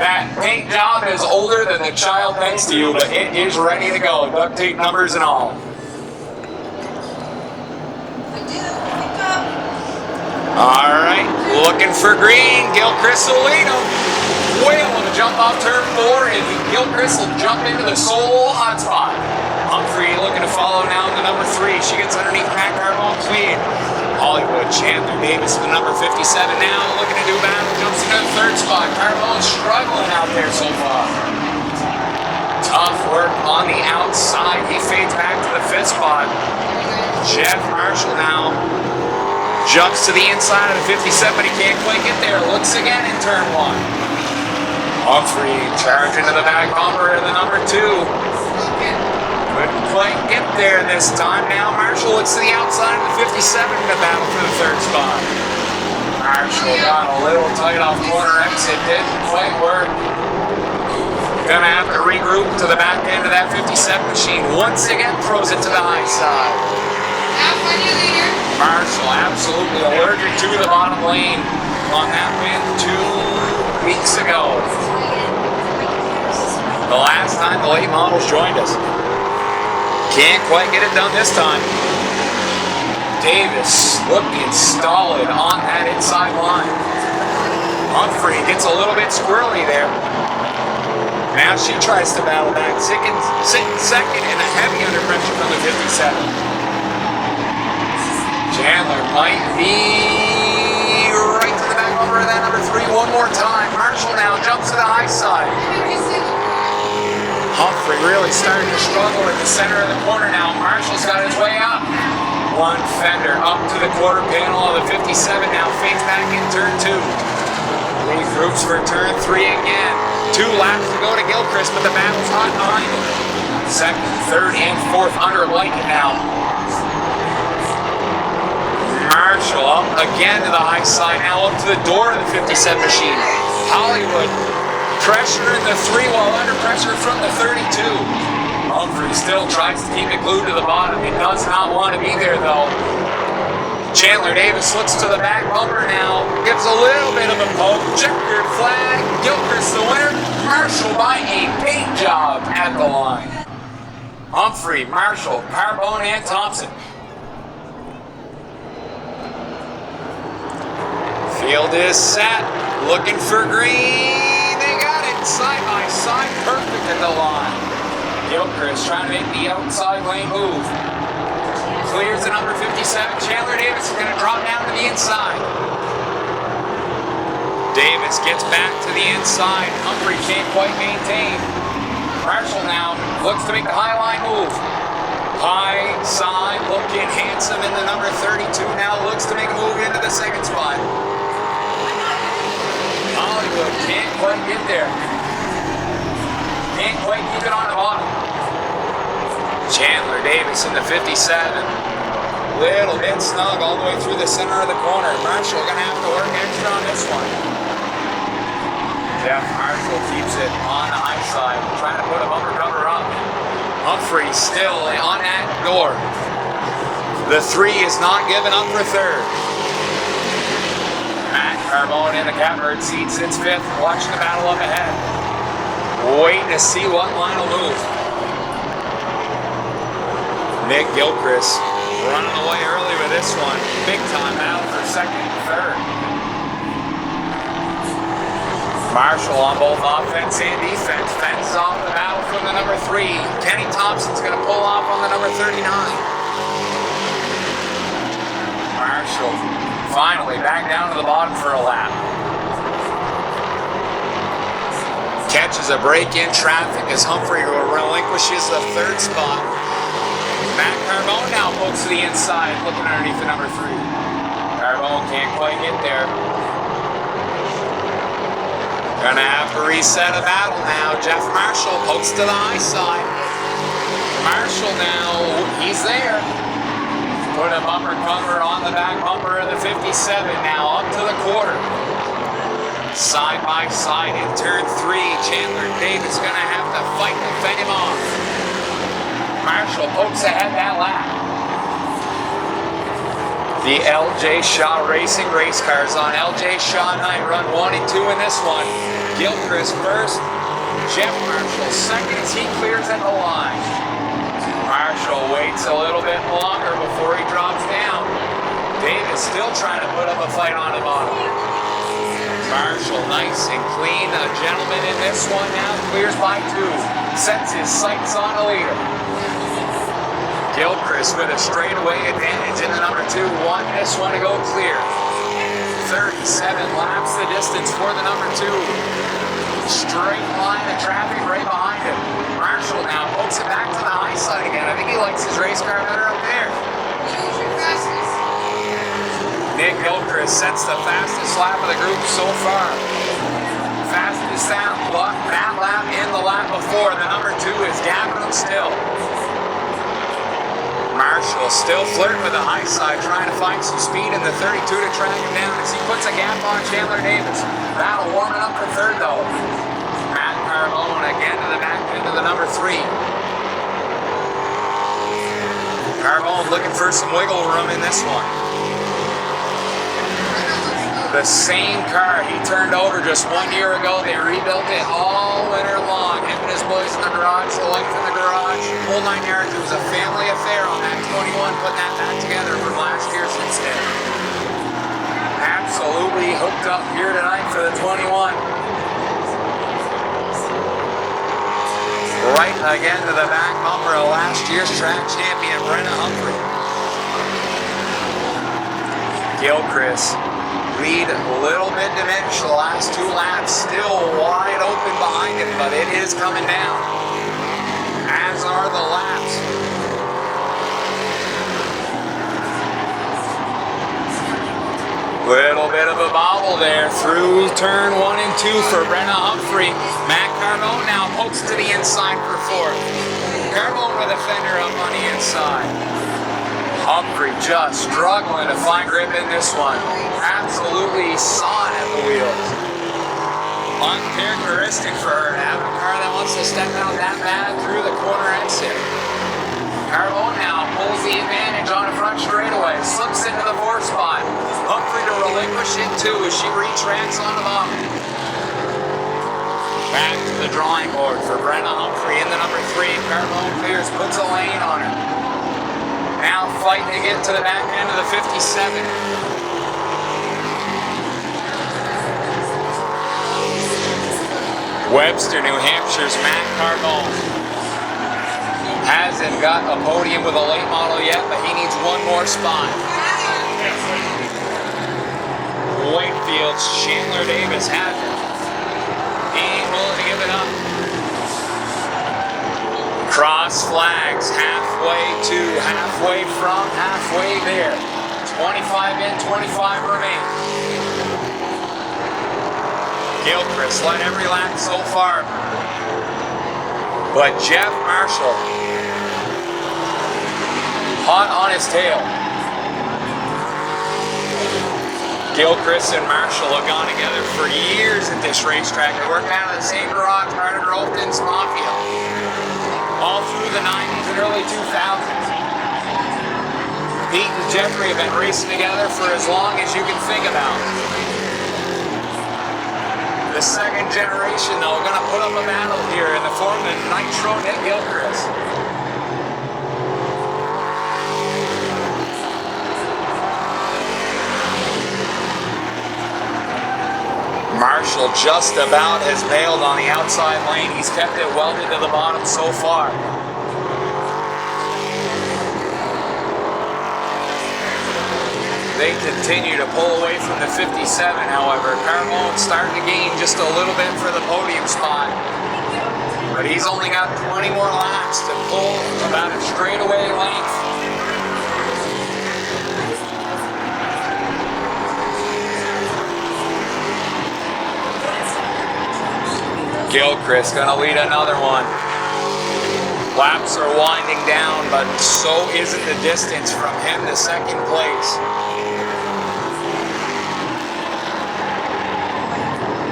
That paint job is older than the child next to you, but it is ready to go. Duct tape numbers and all. All right, looking for green. Gilchrist will lead him. Whale to jump off turn 4, and Gilchrist will jump into the sole hot spot. Humphrey looking to follow now to number 3. She gets underneath Matt Carbone's lead. Hollywood, Chandler Davis to number 57 now, looking to do battle, jumps into the 3rd spot. Carbone's struggling out there so far. Tough work on the outside. He fades back to the 5th spot. Jeff Marshall now jumps to the inside of the 57, but he can't quite get there. Looks again in turn 1. Humphrey charging to the back bumper of the number 2. Couldn't quite get there this time. Now Marshall looks to the outside of the 57 to battle for the 3rd spot. Marshall got a little tight off corner exit. Didn't quite work. Gonna have to regroup to the back end of that 57 machine. Once again throws it to the high side. Marshall absolutely allergic to the bottom lane on that win 2 weeks ago. The last time the late models joined us. Can't quite get it done this time. Davis looking stolid on that inside line. Humphrey gets a little bit squirrely there. Now she tries to battle back. Second and a heavy under pressure from the 57. Chandler might be right to the back over that number 3 one more time. Marshall now jumps to the high side. Humphrey really starting to struggle at the center of the corner now. Marshall's got his way up. One fender up to the quarter panel of the 57 now. Fades back in turn 2. Regroups for turn 3 again. 2 laps to go to Gilchrist, but the battle's hot behind him. 2nd, 3rd, and 4th under Lincoln now. Marshall up again to the high side, now up to the door of the 57 machine. Hollywood pressure in the 3 while under pressure from the 32. Humphrey still tries to keep it glued to the bottom. It does not want to be there though. Chandler Davis looks to the back bumper now, gives a little bit of a poke. Checkered flag, Gilchrist the winner. Marshall by a paint job at the line. Humphrey, Marshall, Carbone, and Thompson. Field is set, looking for green. They got it side by side, perfect at the line. Gilchrist trying to make the outside lane move. Clears the number 57. Chandler Davis is going to drop down to the inside. Davis gets back to the inside. Humphrey can't quite maintain. Marshall now looks to make the high line move. High side looking handsome in the number 32. Now looks to make a move into the 2nd spot. Hollywood can't quite get there. Can't quite keep it on the bottom. Chandler Davis in the 57. Little bit snug all the way through the center of the corner. Marshall gonna have to work extra on this one. Jeff Marshall keeps it on the high side, trying to put a bumper cover up. Humphrey still on that door. The 3 is not giving up for 3rd. Matt Carbone in the catbird seat sits 5th, watching the battle up ahead. Waiting to see what line will move. Nick Gilchrist running away early with this one. Big time out for 2nd and 3rd. Marshall on both offense and defense. Fends off the battle from the number 3. Kenny Thompson's going to pull off on the number 39. Marshall finally back down to the bottom for a lap. Catches a break in traffic as Humphrey relinquishes the 3rd spot. Matt Carbone now pokes to the inside, looking underneath the number 3. Carbone can't quite get there. Gonna have to reset a battle now. Jeff Marshall pokes to the high side. Marshall now, he's there. Put a bumper cover on the back bumper of the 57 now, up to the quarter. Side by side in turn 3. Chandler Davis gonna have to fight to fend him off. Marshall pokes ahead that lap. The LJ Shaw Racing race cars on LJ Shaw night, run 1 and 2 in this one. Gilchrist first, Jeff Marshall second as he clears at the line. Marshall waits a little bit longer before he drops down. Davis still trying to put up a fight on the bottom. Marshall nice and clean, a gentleman in this one now, clears by 2. Sets his sights on the leader. Gilchrist with a straightaway advantage in the number 2. This one to go clear. 37 laps the distance for the number 2. Straight line of traffic right behind him. Marshall now pokes it back to the high side again. I think he likes his race car better up there. Nick Gilchrist sets the fastest lap of the group so far. Fastest that lap in the lap before. The number 2 is gapping him still. Marshall still flirting with the high side, trying to find some speed in the 32 to track him down as he puts a gap on Chandler Davis. Battle warming up for third though. Matt Carbone again to the back into the number 3. Carbone looking for some wiggle room in this one. The same car he turned over just 1 year ago. They rebuilt it all winter long. Him and his boys in the garage, the wife in the garage, whole 9 yards. It was a family affair on that 21, putting that back together from last year since then. Absolutely hooked up here tonight for the 21. Right again to the back bumper of last year's track champion, Brenna Humphrey. Gilchrist. Lead a little bit diminished the last 2 laps, still wide open behind him, but it is coming down, as are the laps. Little bit of a bobble there through turn 1 and 2 for Brenna Humphrey. Matt Carbone now pokes to the inside for 4th. Carbone with a fender up on the inside. Humphrey just struggling to find grip in this one. Absolutely sawing at the wheels. Uncharacteristic for her to have a car that wants to step out that bad through the corner exit. Carbone now pulls the advantage on the front straightaway, slips into the 4th spot. Humphrey to relinquish it too as she retracks on the bottom. Back to the drawing board for Brenna Humphrey in the number 3. Carbone clears, puts a lane on her. Now fighting to get to the back end of the 57. Webster, New Hampshire's Matt Carbone. Hasn't got a podium with a late model yet, but he needs 1 more spot. Whitefield's Chandler Davis has it. He ain't willing to give it up. Cross flags, halfway to, halfway from, halfway there. 25 in, 25 remain. Gilchrist led every lap so far. But Jeff Marshall, hot on his tail. Gilchrist and Marshall have gone together for years at this racetrack. They worked out of the same garage, part of Grofton's Mafia. All through the 90s and early 2000s. Pete and Jeffrey have been racing together for as long as you can think about. The second generation, though, going to put up a battle here in the form of Nitro Nick Gilchrist. Marshall just about has bailed on the outside lane. He's kept it welded to the bottom so far. They continue to pull away from the 57, however. Carbone starting to gain just a little bit for the podium spot. But he's only got 20 more laps to pull about a straightaway length. Gilchrist gonna lead another one. Laps are winding down, but so isn't the distance from him to second place.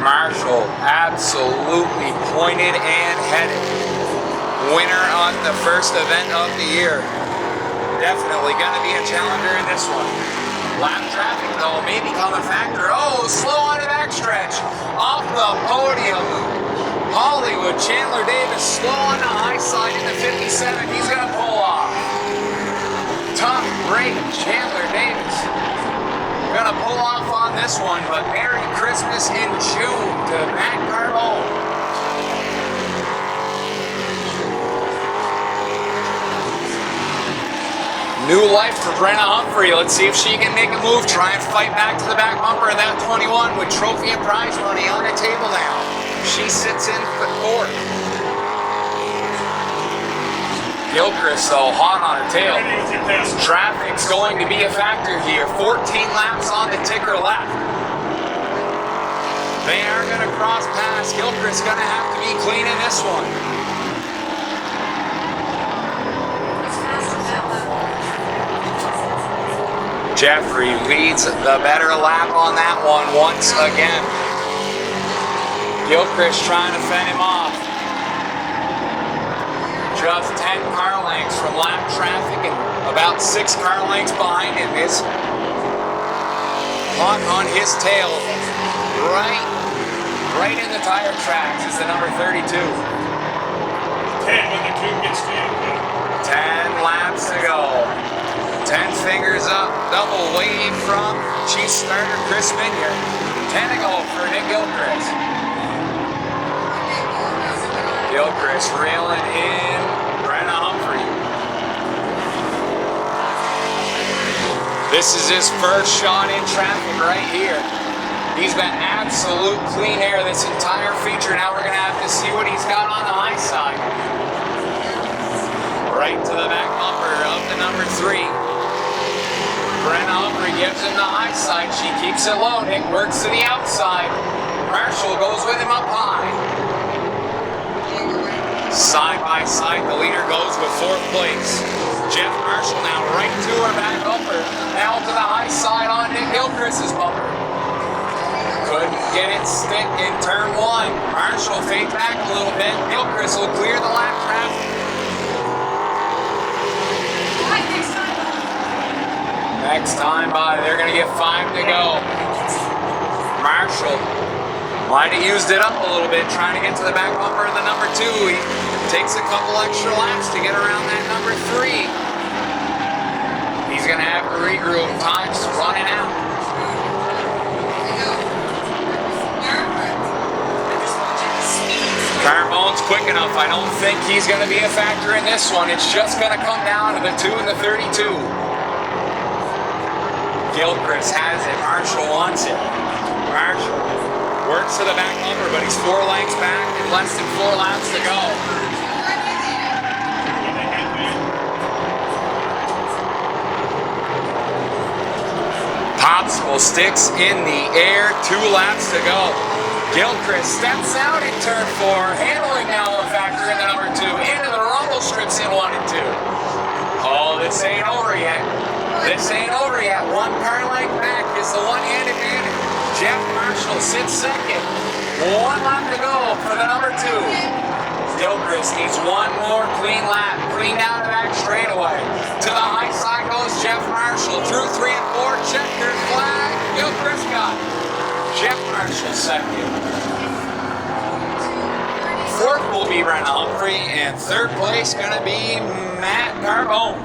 Marshall absolutely pointed and headed. Winner on the first event of the year. Definitely gonna be a challenger in this one. Lap traffic, though, may become a factor. Oh, slow on the backstretch. Off the podium. Hollywood, Chandler Davis, slow on the high side in the 57. He's going to pull off. Tough break, Chandler Davis. Going to pull off on this one, but Merry Christmas in June to Matt Carbone. New life for Brenna Humphrey. Let's see if she can make a move, try and fight back to the back bumper of that 21 with trophy and prize money on the table now. She sits in fourth. Gilchrist, though, hot on her tail. Traffic's going to be a factor here. 14 laps on the ticker left. They are going to cross paths. Gilchrist's going to have to be clean in this one. Jeffrey leads the better lap on that one once again. Gilchrist trying to fend him off. Just 10 car lengths from lap traffic and about 6 car lengths behind him. Is hot on his tail. Right in the tire tracks is the number 32. 10 when the tube gets to you. 10 laps to go. 10 fingers up, double wave from Chief starter Chris Minyard. 10 to go for Nick Gilchrist. Gilchrist reeling in Brenna Humphrey. This is his first shot in traffic right here. He's been absolute clean air this entire feature. Now we're going to have to see what he's got on the high side. Right to the back bumper of the number 3. Brenna Humphrey gives him the high side. She keeps it low. Nick works to the outside. Marshall goes with him up high. Side by side, the leader goes with 4th place. Jeff Marshall now right to her back bumper. Now to the high side on Nick Gilchrist's bumper. Couldn't get it stick in turn 1. Marshall fades back a little bit. Gilchrist will clear the lap traffic. Next time by, they're going to get 5 to go. Marshall might have used it up a little bit, trying to get to the back bumper of the number 2. He takes a couple extra laps to get around that number 3. He's going to have to regroup. Time's running out. Carbone's quick enough. I don't think he's going to be a factor in this one. It's just going to come down to the 2 and the 32. Gilchrist has it. Marshall wants it. Marshall works to the back bumper, but he's 4 lengths back and less than 4 laps to go. Popsicle sticks in the air. 2 laps to go. Gilchrist steps out in turn 4. Handling now a factor in the number 2. Into the rumble strips in 1 and 2. Oh, this ain't over yet. This ain't over yet. 1 car length back is the one-hand advantage. Jeff Marshall sits second. 1 lap to go for the number 2. Gilchrist needs 1 more clean lap. Clean down the back straightaway. To the high side goes Jeff Marshall. Through 3 and 4. Checkers flag. Gilchrist got it. Jeff Marshall second. 4th will be Brenna Humphrey. And 3rd place going to be Matt Carbone.